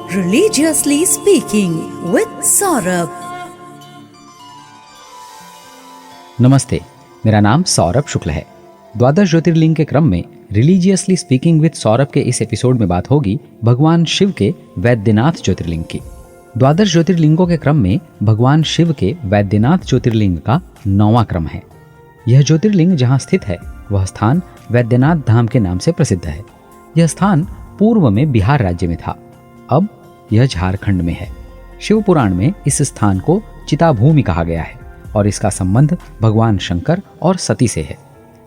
Religiously Speaking with Saurabh. नमस्ते, मेरा नाम सौरभ शुक्ल है। द्वादश ज्योतिर्लिंग के क्रम में रिलीजियसली स्पीकिंग विद सौरभ के इस एपिसोड में बात होगी भगवान शिव के वैद्यनाथ ज्योतिर्लिंग की। द्वादश ज्योतिर्लिंगों के क्रम में भगवान शिव के वैद्यनाथ ज्योतिर्लिंग का 9वां क्रम है। यह ज्योतिर्लिंग जहाँ स्थित है वह स्थान वैद्यनाथ धाम के नाम से प्रसिद्ध है। यह स्थान पूर्व में बिहार राज्य में था, अब यह झारखंड में है। शिव पुराण में इस स्थान को चिताभूमि कहा गया है और इसका संबंध भगवान शंकर और सती से है।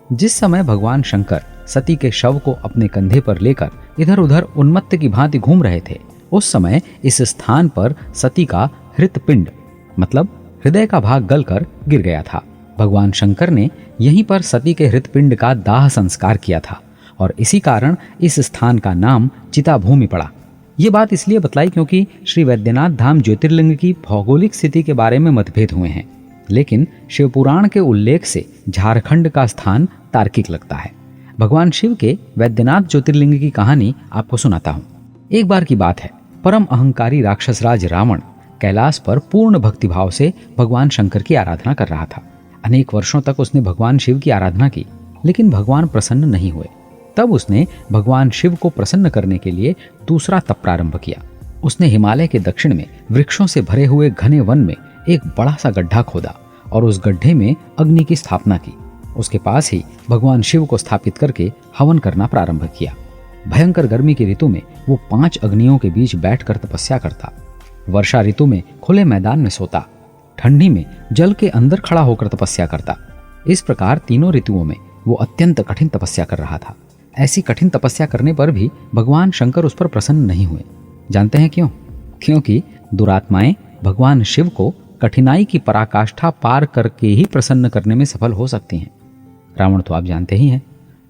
जिस समय भगवान शंकर सती के शव को अपने कंधे पर लेकर इधर उधर उन्मत्त की भांति घूम रहे थे, उस समय इस स्थान पर सती का हृतपिंड मतलब हृदय का भाग गलकर गिर गया था। भगवान शंकर ने यहीं पर सती के हृतपिंड का दाह संस्कार किया था और इसी कारण इस स्थान का नाम चिताभूमि पड़ा। ये बात इसलिए बतलाई क्योंकि श्री वैद्यनाथ धाम ज्योतिर्लिंग की भौगोलिक स्थिति के बारे में मतभेद हुए हैं, लेकिन शिवपुराण के उल्लेख से झारखंड का स्थान तार्किक लगता है। भगवान शिव के वैद्यनाथ ज्योतिर्लिंग की कहानी आपको सुनाता हूँ। एक बार की बात है, परम अहंकारी राक्षसराज रावण कैलाश पर पूर्ण भक्तिभाव से भगवान शंकर की आराधना कर रहा था। अनेक वर्षों तक उसने भगवान शिव की आराधना की, लेकिन भगवान प्रसन्न नहीं हुए। तब उसने भगवान शिव को प्रसन्न करने के लिए दूसरा तप प्रारंभ किया। उसने हिमालय के दक्षिण में वृक्षों से भरे हुए घने वन में एक बड़ा सा गड्ढा खोदा और उस गड्ढे में अग्नि की स्थापना की। उसके पास ही भगवान शिव को स्थापित करके हवन करना प्रारंभ किया। भयंकर गर्मी की ऋतु में वो 5 अग्नियों के बीच बैठकर तपस्या करता। वर्षा ऋतु में खुले मैदान में सोता, ठंडी में जल के अंदर खड़ा होकर तपस्या करता। इस प्रकार तीनों ऋतुओं में वो अत्यंत कठिन तपस्या कर रहा था। ऐसी कठिन तपस्या करने पर भी भगवान शंकर उस पर प्रसन्न नहीं हुए। जानते हैं क्यों? क्योंकि दुरात्माएं भगवान शिव को कठिनाई की पराकाष्ठा पार करके ही प्रसन्न करने में सफल हो सकती हैं। रावण तो आप जानते ही हैं।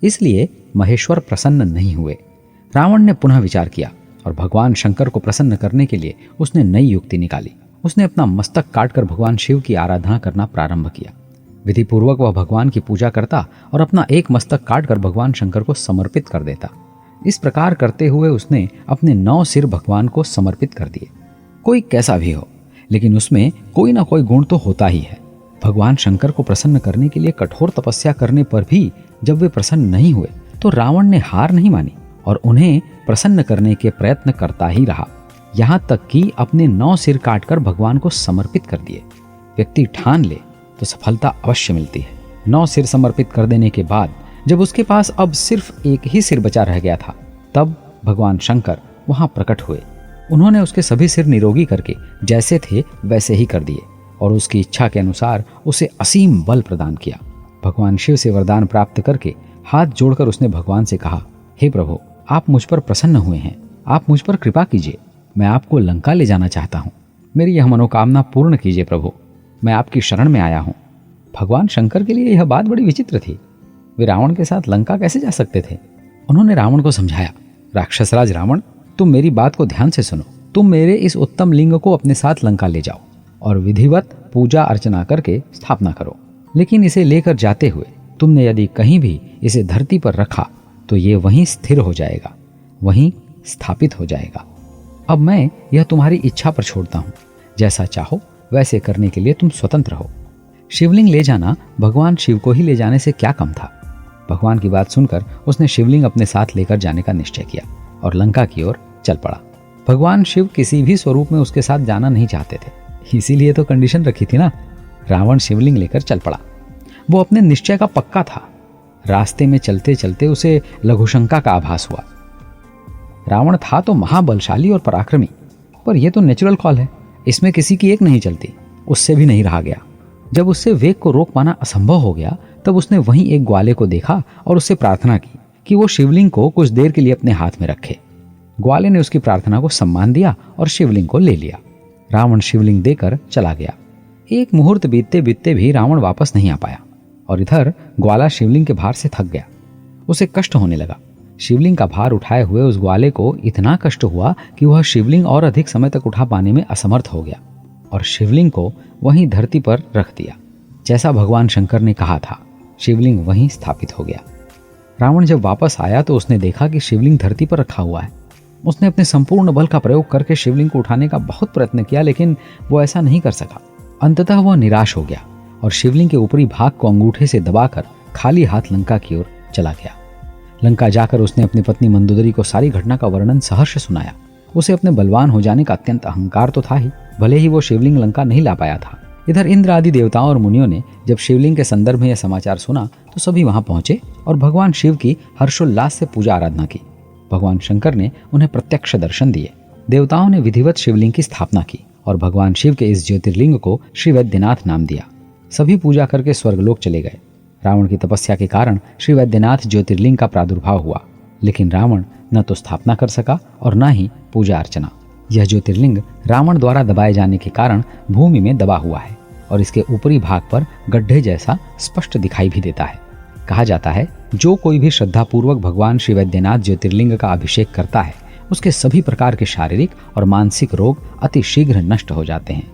इसलिए महेश्वर प्रसन्न नहीं हुए। रावण ने पुनः विचार किया और भगवान शंकर को प्रसन्न करने के लिए उसने नई युक्ति निकाली। उसने अपना मस्तक काटकर भगवान शिव की आराधना करना प्रारंभ किया। विधि पूर्वक वह भगवान की पूजा करता और अपना एक मस्तक काटकर भगवान शंकर को समर्पित कर देता। इस प्रकार करते हुए उसने अपने 9 सिर भगवान को समर्पित कर दिए। कोई कैसा भी हो, लेकिन उसमें कोई ना कोई गुण तो होता ही है। भगवान शंकर को प्रसन्न करने के लिए कठोर तपस्या करने पर भी जब वे प्रसन्न नहीं हुए तो रावण ने हार नहीं मानी और उन्हें प्रसन्न करने के प्रयत्न करता ही रहा, यहाँ तक कि अपने 9 सिर काटकर भगवान को समर्पित कर दिए। व्यक्ति ठान ले तो सफलता अवश्य मिलती है। 9 सिर समर्पित कर देने के बाद जब उसके पास अब सिर्फ एक ही सिर बचा रह गया था, तब भगवान शंकर वहां प्रकट हुए। उन्होंने उसके सभी सिर निरोगी करके जैसे थे वैसे ही कर दिए और उसकी इच्छा के अनुसार उसे असीम बल प्रदान किया। भगवान शिव से वरदान प्राप्त करके हाथ जोड़कर उसने भगवान से कहा, हे प्रभु, आप मुझ पर प्रसन्न हुए हैं, आप मुझ पर कृपा कीजिए। मैं आपको लंका ले जाना चाहता हूँ। मेरी यह मनोकामना पूर्ण कीजिए प्रभु। मैं आपकी शरण में आया हूँ। भगवान शंकर के लिए यह बात बड़ी विचित्र थी। वे रावण के साथ लंका कैसे जा सकते थे? उन्होंने रावण को समझाया, राक्षसराज रावण, तुम मेरी बात को ध्यान से सुनो। तुम मेरे इस उत्तम लिंग को अपने साथ लंका ले जाओ और विधिवत पूजा अर्चना करके स्थापना करो। लेकिन इसे लेकर जाते हुए तुमने यदि कहीं भी इसे धरती पर रखा तो ये वहीं स्थिर हो जाएगा, वहीं स्थापित हो जाएगा। अब मैं यह तुम्हारी इच्छा पर छोड़ता हूँ। जैसा चाहो वैसे करने के लिए तुम स्वतंत्र हो। शिवलिंग ले जाना भगवान शिव को ही ले जाने से क्या कम था। भगवान की बात सुनकर उसने शिवलिंग अपने साथ लेकर जाने का निश्चय किया और लंका की ओर चल पड़ा। भगवान शिव किसी भी स्वरूप में उसके साथ जाना नहीं चाहते थे, इसीलिए तो कंडीशन रखी थी ना। रावण शिवलिंग लेकर चल पड़ा। वो अपने निश्चय का पक्का था। रास्ते में चलते चलते उसे लघुशंका का आभास हुआ। रावण था तो महाबलशाली और पराक्रमी, पर यह तो नेचुरल कॉल है, इसमें किसी की एक नहीं चलती। उससे भी नहीं रहा गया। जब उससे वेग को रोक पाना असंभव हो गया, तब उसने वहीं एक ग्वाले को देखा और उससे प्रार्थना की कि वो शिवलिंग को कुछ देर के लिए अपने हाथ में रखे। ग्वाले ने उसकी प्रार्थना को सम्मान दिया और शिवलिंग को ले लिया। रावण शिवलिंग देकर चला गया। एक मुहूर्त बीतते बीतते भी रावण वापस नहीं आ पाया और इधर ग्वाला शिवलिंग के भार से थक गया। उसे कष्ट होने लगा। शिवलिंग का भार उठाए हुए उस ग्वाले को इतना कष्ट हुआ कि वह शिवलिंग और अधिक समय तक उठा पाने में असमर्थ हो गया और शिवलिंग को वहीं धरती पर रख दिया। जैसा भगवान शंकर ने कहा था, शिवलिंग वहीं स्थापित हो गया। रावण जब वापस आया तो उसने देखा कि शिवलिंग धरती पर रखा हुआ है। उसने अपने संपूर्ण बल का प्रयोग करके शिवलिंग को उठाने का बहुत प्रयत्न किया, लेकिन वो ऐसा नहीं कर सका। अंततः वह निराश हो गया और शिवलिंग के ऊपरी भाग को अंगूठे से दबाकर खाली हाथ लंका की ओर चला गया। लंका जाकर उसने अपनी पत्नी मंदोदरी को सारी घटना का वर्णन सहर्ष सुनाया। उसे अपने बलवान हो जाने का अत्यंत अहंकार तो था ही, भले ही वो शिवलिंग लंका नहीं ला पाया था। इधर इंद्र आदि देवताओं और मुनियों ने जब शिवलिंग के संदर्भ में यह समाचार सुना तो सभी वहां पहुंचे और भगवान शिव की हर्षोल्लास से पूजा आराधना की। भगवान शंकर ने उन्हें प्रत्यक्ष दर्शन दिए। देवताओं ने विधिवत शिवलिंग की स्थापना की और भगवान शिव के इस ज्योतिर्लिंग को श्री वैद्यनाथ नाम दिया। सभी पूजा करके स्वर्गलोक चले गए। रावण की तपस्या के कारण श्री वैद्यनाथ ज्योतिर्लिंग का प्रादुर्भाव हुआ, लेकिन रावण न तो स्थापना कर सका और न ही पूजा अर्चना। यह ज्योतिर्लिंग रावण द्वारा दबाए जाने के कारण भूमि में दबा हुआ है और इसके ऊपरी भाग पर गड्ढे जैसा स्पष्ट दिखाई भी देता है। कहा जाता है जो कोई भी श्रद्धापूर्वक भगवान श्री वैद्यनाथ ज्योतिर्लिंग का अभिषेक करता है उसके सभी प्रकार के शारीरिक और मानसिक रोग अति शीघ्र नष्ट हो जाते हैं।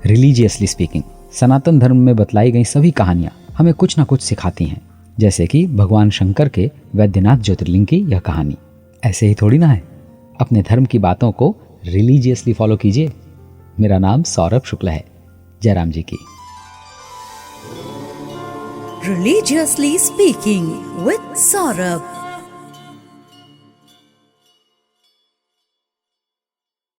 रिलीजियसली स्पीकिंग, सनातन धर्म में बतलाई गई सभी कहानियां हमें कुछ न कुछ सिखाती हैं, जैसे कि भगवान शंकर के वैद्यनाथ ज्योतिर्लिंग की यह कहानी। ऐसे ही थोड़ी ना है, अपने धर्म की बातों को रिलीजियसली फॉलो कीजिए। मेरा नाम सौरभ शुक्ल है। जयराम जी की। Religiously Speaking with Saurabh.